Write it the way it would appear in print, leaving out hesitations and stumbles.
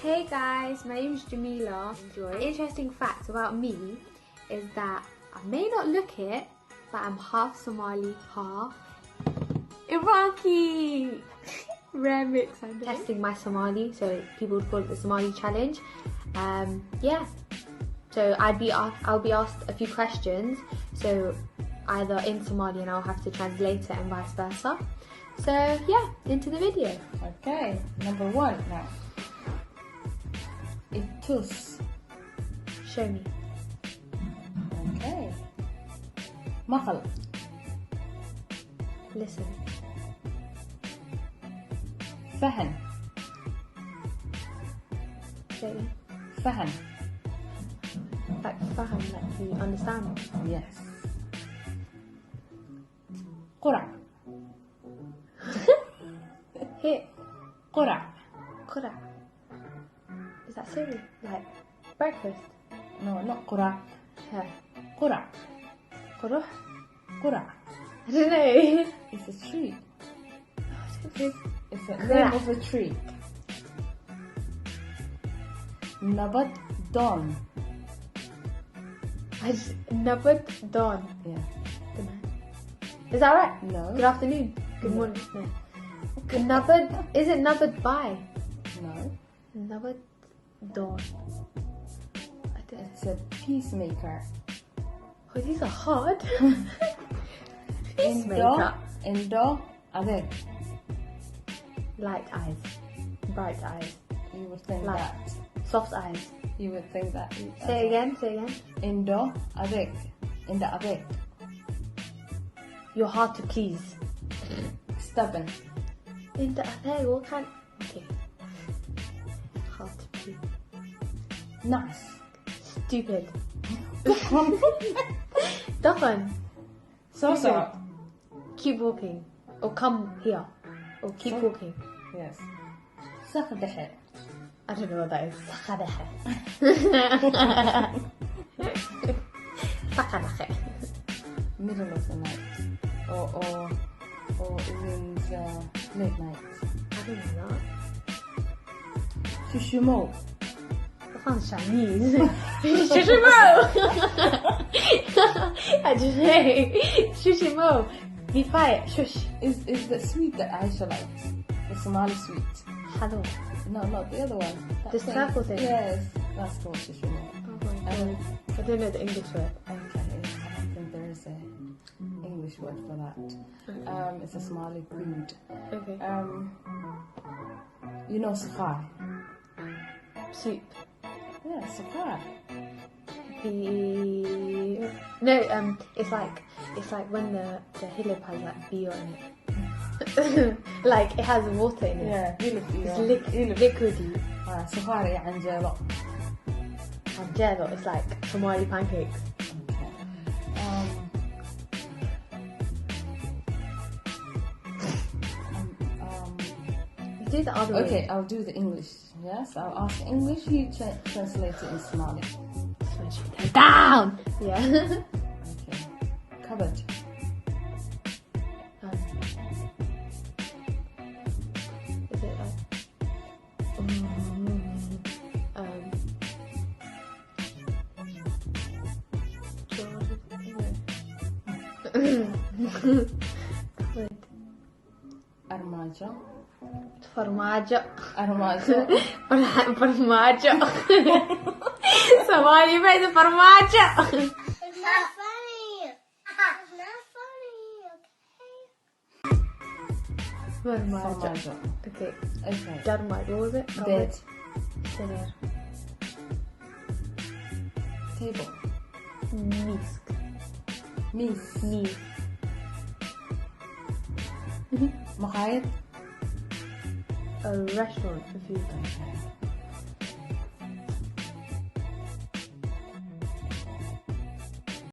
Hey guys, my name is Jamila. Interesting fact about me is that I may not look it, but I'm half Somali, half Iraqi. Rare mix. I'm testing my Somali, so people would call it the Somali challenge. Yeah. So I'll be asked a few questions, so either in Somali and I'll have to translate it and vice versa. So yeah, into the video. Okay, number 1 now. Itus. Show me. Okay. Maqal. Listen. Fahan. Say it. Fahan. Like faham, like you understand. Yes. Qura. Hit. Qura. Qura. Is that cereal? Like breakfast? No, not qura. Yeah. Qura. Qura? Qura. I don't know. It's a tree. It's a Qura. name of a tree. Nabat Dawn. Nabat dawn. Yeah. Good night. Is that right? No. Good afternoon. Good No. morning. No. Nabat, is it nabat by? No. Nabat dawn. I don't know. It's a peacemaker. Oh, these are hard. Indo. Indo. Adek. Light eyes. Bright eyes. You would think Light. that. Soft eyes. You would think that. Say again, say again. Indo. Adek. Indo. Adek. You're hard to please. Stubborn. In the other, what kind? Okay. Hard to please. Nice. Stupid. Doffin. So. Keep walking. Or come here. Or keep walking. Yes. Sakdahe. I don't know what that is. Sakadahe. Middle of the night. Or it means late night. I don't know. Shushimo. That sounds Chinese. Shushimo! I just say Shushimo. Be quiet. Shush. Is the sweet that Aisha likes. The Somali sweet. Hello. No, not the other one. That The circle thing? Yes. That's called shushimo. Oh my god. I don't know the English word. Okay. I don't think there is a English word for that. It's a Somali food. Okay. You know safar? Soup. Yeah, safar. No, it's like when the hilib has like beer in it. Like it has water in it. Yeah, It's liquidy. Safar يعني جلو. And jello, it's like Somali pancakes. You do the other way. Okay, I'll do the English. Yes, I'll ask English. You translate it in Somali. Down! Yeah. Okay. Cupboard. Is it like... Cupboard. Armaggio. Formaggio. Armaggio. Formaggio. Somali face formaggio. It's not funny. It's not funny, okay? Formaggio. Formaggio. Okay. Okay. Darmad, what was it? Bed. Dinner. Table. Misk. Miss. Misk. Makayat. A restaurant for food. Okay.